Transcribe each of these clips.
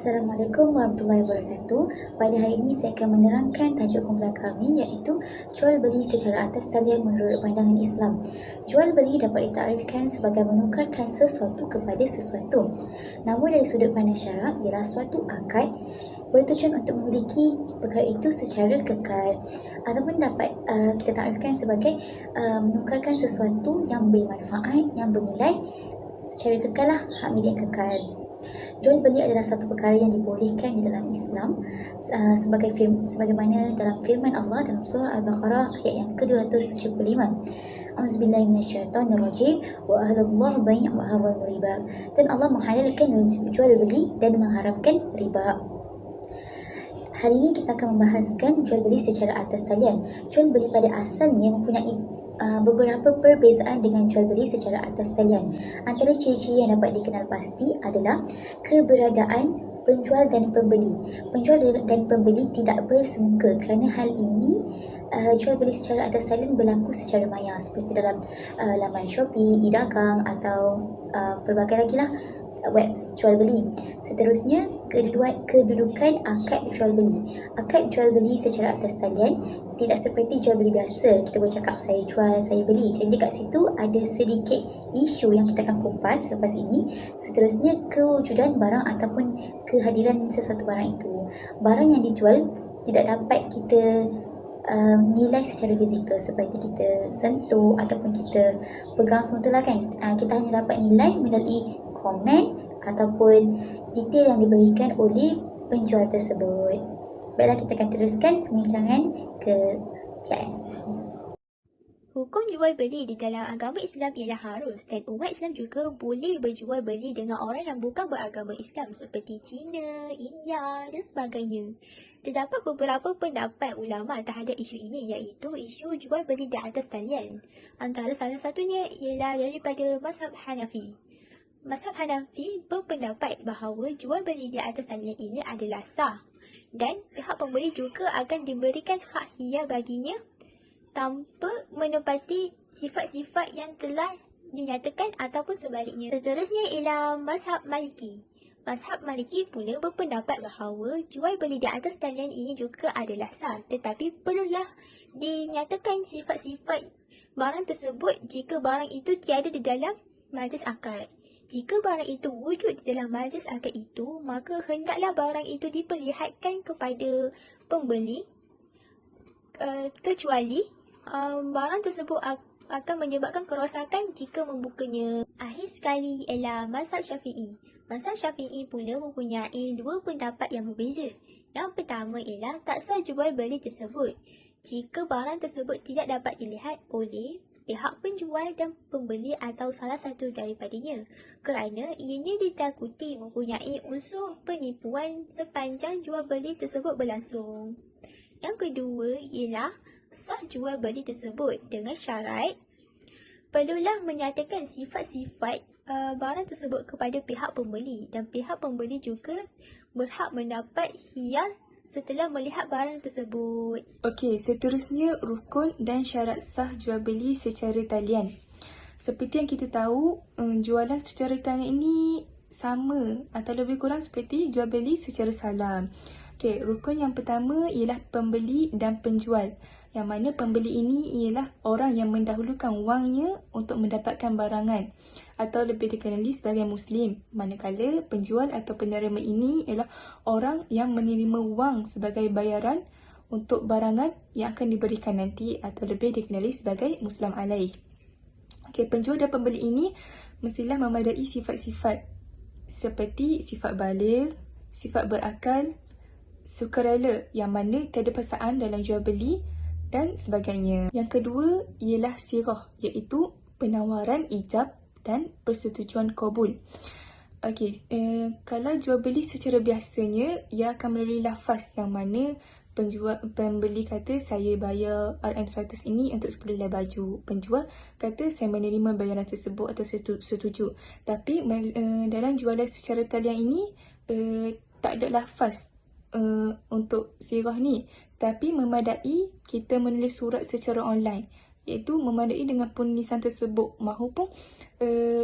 Assalamualaikum warahmatullahi wabarakatuh. Pada hari ini saya akan menerangkan tajuk kumpulan kami, iaitu jual beli secara atas talian menurut pandangan Islam. Jual beli dapat ditarifkan sebagai menukarkan sesuatu kepada sesuatu. Namun dari sudut pandang syarak ialah suatu akad bertujuan untuk memiliki perkara itu secara kekal, ataupun dapat kita tarifkan sebagai menukarkan sesuatu yang beri manfaat, yang bernilai secara kekal lah, hak milik yang kekal. Jual beli adalah satu perkara yang dibolehkan di dalam Islam, sebagaimana dalam firman Allah dalam surah Al-Baqarah ayat yang ke-275. Auzubillahi minasyaitonirrajim wa ahallallahu bai' wa harramul riba. Dan Allah menghalalkan jual beli dan mengharamkan riba. Hari ini kita akan membahaskan jual beli secara atas talian. Jual beli pada asalnya mempunyai beberapa perbezaan dengan jual beli secara atas talian. Antara ciri-ciri yang dapat dikenal pasti adalah keberadaan penjual dan pembeli. Penjual dan pembeli tidak bersemuka, kerana hal ini jual beli secara atas talian berlaku secara maya, seperti dalam laman Shopee, e-dagang atau pelbagai lagi lah webs jual beli. Seterusnya, kedudukan akad jual beli. Akad jual beli secara atas talian tidak seperti jual beli biasa. Kita boleh cakap saya jual, saya beli. Jadi kat situ ada sedikit isu yang kita akan kupas selepas ini. Seterusnya, kewujudan barang ataupun kehadiran sesuatu barang itu. Barang yang dijual tidak dapat kita nilai secara fizikal, seperti kita sentuh ataupun kita pegang semula kan. Kita hanya dapat nilai melalui komen ataupun detail yang diberikan oleh penjual tersebut. Baiklah, kita akan teruskan perbincangan ke pihak yang seterusnya. Hukum jual beli di dalam agama Islam ialah harus, dan umat Islam juga boleh berjual beli dengan orang yang bukan beragama Islam seperti China, India dan sebagainya. Terdapat beberapa pendapat ulama terhadap isu ini, iaitu isu jual beli di atas talian. Antara salah satunya ialah daripada mazhab Hanafi. Mazhab Hanafi berpendapat bahawa jual beli di atas talian ini adalah sah, dan pihak pembeli juga akan diberikan hak hiyar baginya tanpa menepati sifat-sifat yang telah dinyatakan ataupun sebaliknya. Seterusnya ialah mazhab Maliki. Mazhab Maliki pula berpendapat bahawa jual beli di atas talian ini juga adalah sah, tetapi perlulah dinyatakan sifat-sifat barang tersebut jika barang itu tiada di dalam majlis akad. Jika barang itu wujud di dalam majlis akad itu, maka hendaklah barang itu diperlihatkan kepada pembeli, kecuali barang tersebut akan menyebabkan kerosakan jika membukanya. Akhir sekali ialah mazhab Syafi'i. Mazhab Syafi'i pula mempunyai dua pendapat yang berbeza. Yang pertama ialah tak sah jual beli tersebut jika barang tersebut tidak dapat dilihat oleh pihak penjual dan pembeli atau salah satu daripadanya, kerana ianya ditakuti mempunyai unsur penipuan sepanjang jual beli tersebut berlangsung. Yang kedua ialah sah jual beli tersebut dengan syarat perlulah menyatakan sifat-sifat barang tersebut kepada pihak pembeli, dan pihak pembeli juga berhak mendapat hiyar setelah melihat barang tersebut. Okey, seterusnya rukun dan syarat sah jual beli secara talian. Seperti yang kita tahu, jualan secara talian ini sama atau lebih kurang seperti jual beli secara salam. Okey, rukun yang pertama ialah pembeli dan penjual. Yang mana pembeli ini ialah orang yang mendahulukan wangnya untuk mendapatkan barangan, atau lebih dikenali sebagai Muslim. Manakala penjual atau penerima ini ialah orang yang menerima wang sebagai bayaran untuk barangan yang akan diberikan nanti, atau lebih dikenali sebagai Muslim alaih. Okey, penjual dan pembeli ini mestilah memadai sifat-sifat seperti sifat baligh, sifat berakal, sukarela, yang mana tiada paksaan dalam jual beli dan sebagainya. Yang kedua ialah sirah, iaitu penawaran ijab dan persetujuan qabul. Okey, kalau jual beli secara biasanya, ia akan melalui lafaz yang mana pembeli kata saya bayar RM100 ini untuk 10 helai baju. Penjual kata saya menerima bayaran tersebut atau setuju. Tapi dalam jualan secara talian ini tak ada lafaz untuk sirah ni, tapi memadai kita menulis surat secara online, iaitu memadai dengan penulisan tersebut. Mahupun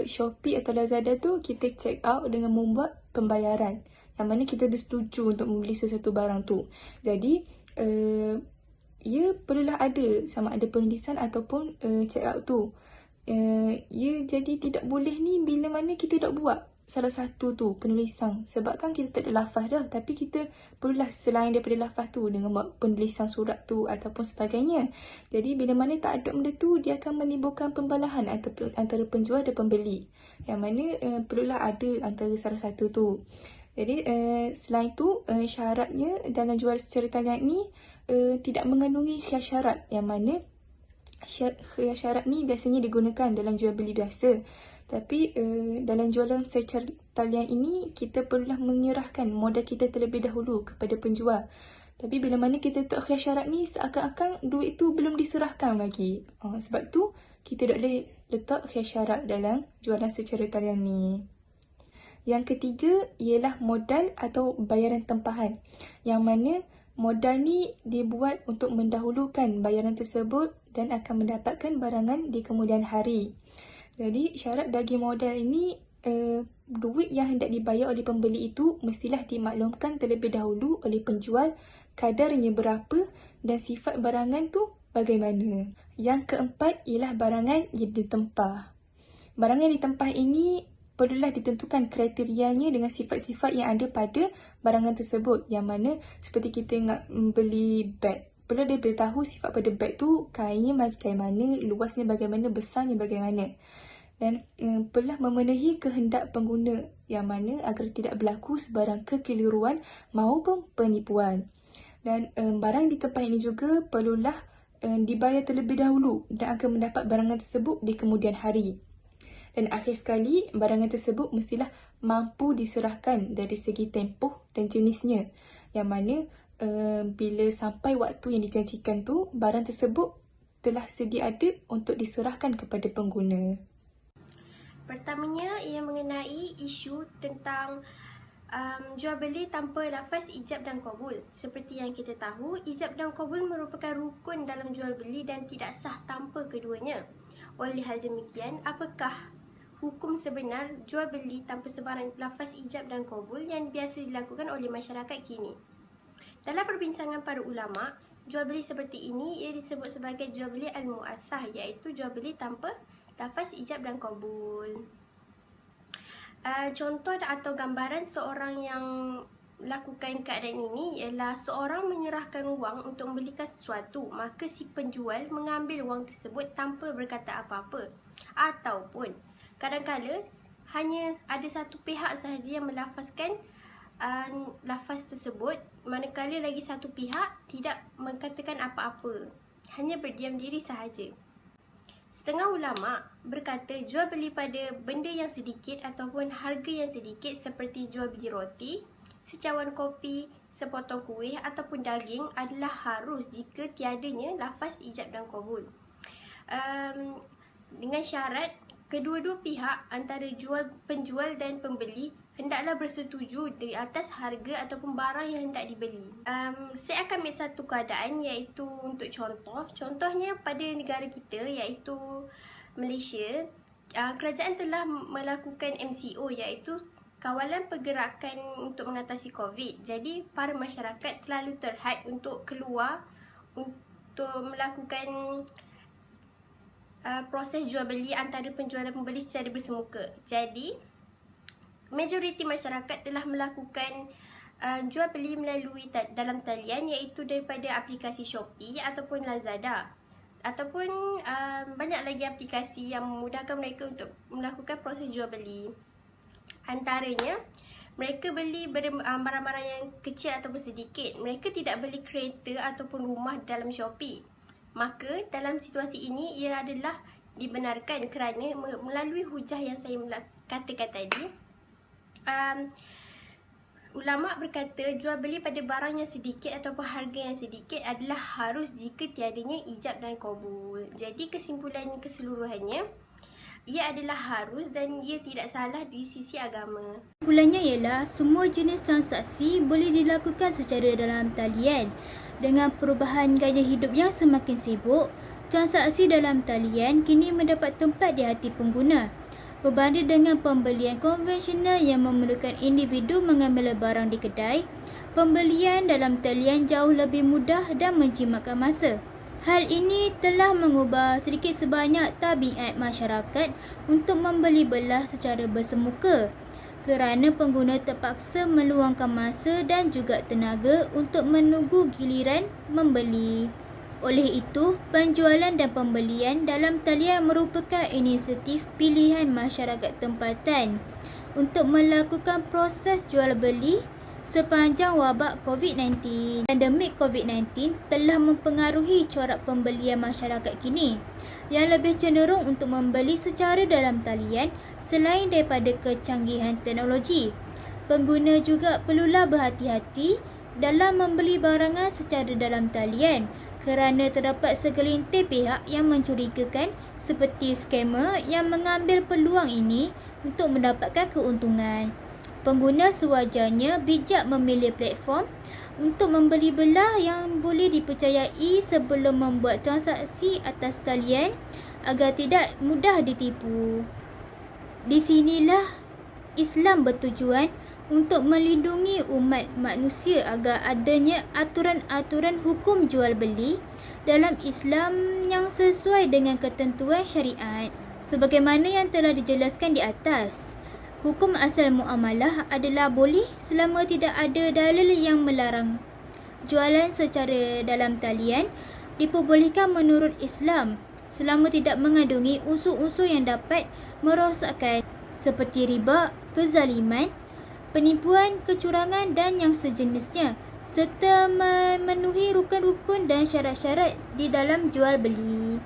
Shopee atau Lazada tu kita check out dengan membuat pembayaran, yang mana kita dah setuju untuk membeli sesuatu barang tu. Jadi ia perlulah ada sama ada penulisan ataupun check out tu. Ia jadi tidak boleh ni bila mana kita tak buat salah satu tu penulisan, sebab kan kita tak ada lafaz dah, tapi kita perlulah selain daripada lafaz tu dengan buat penulisan surat tu ataupun sebagainya. Jadi bila mana tak ada benda tu, dia akan menimbulkan pembalahan antara penjual dan pembeli, yang mana perlulah ada antara salah satu tu. Jadi selain tu syaratnya dalam jual secara talian ni tidak mengandungi khiyar syarat, yang mana khiyar syarat ni biasanya digunakan dalam jual beli biasa. Tapi dalam jualan secara talian ini, kita perlulah menyerahkan modal kita terlebih dahulu kepada penjual. Tapi bila mana kita letak khiyar syarat ni, seakan-akan duit tu belum diserahkan lagi. Sebab tu, kita tak boleh letak khiyar syarat dalam jualan secara talian ni. Yang ketiga ialah modal atau bayaran tempahan, yang mana modal ni dibuat untuk mendahulukan bayaran tersebut dan akan mendapatkan barangan di kemudian hari. Jadi syarat bagi modal ini, duit yang hendak dibayar oleh pembeli itu mestilah dimaklumkan terlebih dahulu oleh penjual kadarnya berapa dan sifat barangan tu bagaimana. Yang keempat ialah barangan yang ditempah. Barangan yang ditempah ini perlulah ditentukan kriterianya dengan sifat-sifat yang ada pada barangan tersebut, yang mana seperti kita nak beli beg, perlu dia beritahu sifat pada beg tu, kainnya bagaimana, luasnya bagaimana, besarnya bagaimana. Dan perlulah memenuhi kehendak pengguna, yang mana agar tidak berlaku sebarang kekeliruan maupun penipuan. Dan barang di tempat ini juga perlulah dibayar terlebih dahulu dan akan mendapat barangan tersebut di kemudian hari. Dan akhir sekali, barangan tersebut mestilah mampu diserahkan dari segi tempoh dan jenisnya, yang mana bila sampai waktu yang dijanjikan tu, barang tersebut telah sedia ada untuk diserahkan kepada pengguna. Pertamanya, ia mengenai isu tentang jual beli tanpa lafaz ijab dan qabul. Seperti yang kita tahu, ijab dan qabul merupakan rukun dalam jual beli dan tidak sah tanpa keduanya. Oleh hal demikian, apakah hukum sebenar jual beli tanpa sebarang lafaz ijab dan qabul yang biasa dilakukan oleh masyarakat kini? Dalam perbincangan para ulama, jual beli seperti ini ia disebut sebagai jual beli al-mu'athah, iaitu jual beli tanpa lafaz ijab dan qabul. Contoh atau gambaran seorang yang melakukan keadaan ini ialah seorang menyerahkan wang untuk membelikan sesuatu, maka si penjual mengambil wang tersebut tanpa berkata apa-apa. Ataupun kadang-kala hanya ada satu pihak sahaja yang melafazkan lafaz tersebut, manakala lagi satu pihak tidak mengatakan apa-apa, hanya berdiam diri sahaja. Setengah ulama berkata jual beli pada benda yang sedikit ataupun harga yang sedikit seperti jual beli roti, secawan kopi, sepotong kuih ataupun daging adalah harus jika tiadanya lafaz ijab dan qabul. Dengan syarat kedua-dua pihak antara penjual dan pembeli hendaklah bersetuju di atas harga ataupun barang yang hendak dibeli. Saya akan ambil satu keadaan, iaitu untuk contoh. Contohnya pada negara kita, iaitu Malaysia, kerajaan telah melakukan MCO, iaitu kawalan pergerakan untuk mengatasi COVID. Jadi para masyarakat terlalu terhad untuk keluar untuk melakukan proses jual beli antara penjual dan pembeli secara bersemuka. Jadi majoriti masyarakat telah melakukan jual beli melalui dalam talian, iaitu daripada aplikasi Shopee ataupun Lazada, ataupun banyak lagi aplikasi yang memudahkan mereka untuk melakukan proses jual beli. Antaranya, mereka beli barang-barang yang kecil ataupun sedikit. Mereka tidak beli kereta ataupun rumah dalam Shopee. Maka dalam situasi ini ia adalah dibenarkan kerana melalui hujah yang saya katakan tadi, ulama berkata jual beli pada barang yang sedikit ataupun harga yang sedikit adalah harus jika tiadanya ijab dan qabul. Jadi kesimpulan keseluruhannya, ia adalah harus dan ia tidak salah di sisi agama. Kesimpulannya ialah semua jenis transaksi boleh dilakukan secara dalam talian. Dengan perubahan gaya hidup yang semakin sibuk, transaksi dalam talian kini mendapat tempat di hati pengguna. Berbanding dengan pembelian konvensional yang memerlukan individu mengambil barang di kedai, pembelian dalam talian jauh lebih mudah dan menjimatkan masa. Hal ini telah mengubah sedikit sebanyak tabiat masyarakat untuk membeli belah secara bersemuka, kerana pengguna terpaksa meluangkan masa dan juga tenaga untuk menunggu giliran membeli. Oleh itu, penjualan dan pembelian dalam talian merupakan inisiatif pilihan masyarakat tempatan untuk melakukan proses jual beli sepanjang wabak COVID-19. Pandemik COVID-19 telah mempengaruhi corak pembelian masyarakat kini yang lebih cenderung untuk membeli secara dalam talian selain daripada kecanggihan teknologi. Pengguna juga perlulah berhati-hati dalam membeli barangan secara dalam talian kerana terdapat segelintir pihak yang mencurigakan seperti skamer yang mengambil peluang ini untuk mendapatkan keuntungan. Pengguna sewajarnya bijak memilih platform untuk membeli belah yang boleh dipercayai sebelum membuat transaksi atas talian agar tidak mudah ditipu. Di sinilah Islam bertujuan untuk melindungi umat manusia agar adanya aturan-aturan hukum jual beli dalam Islam yang sesuai dengan ketentuan syariat. Sebagaimana yang telah dijelaskan di atas, hukum asal muamalah adalah boleh selama tidak ada dalil yang melarang. Jualan secara dalam talian diperbolehkan menurut Islam selama tidak mengandungi unsur-unsur yang dapat merosakkan seperti riba, kezaliman, penipuan, kecurangan dan yang sejenisnya, serta memenuhi rukun-rukun dan syarat-syarat di dalam jual beli.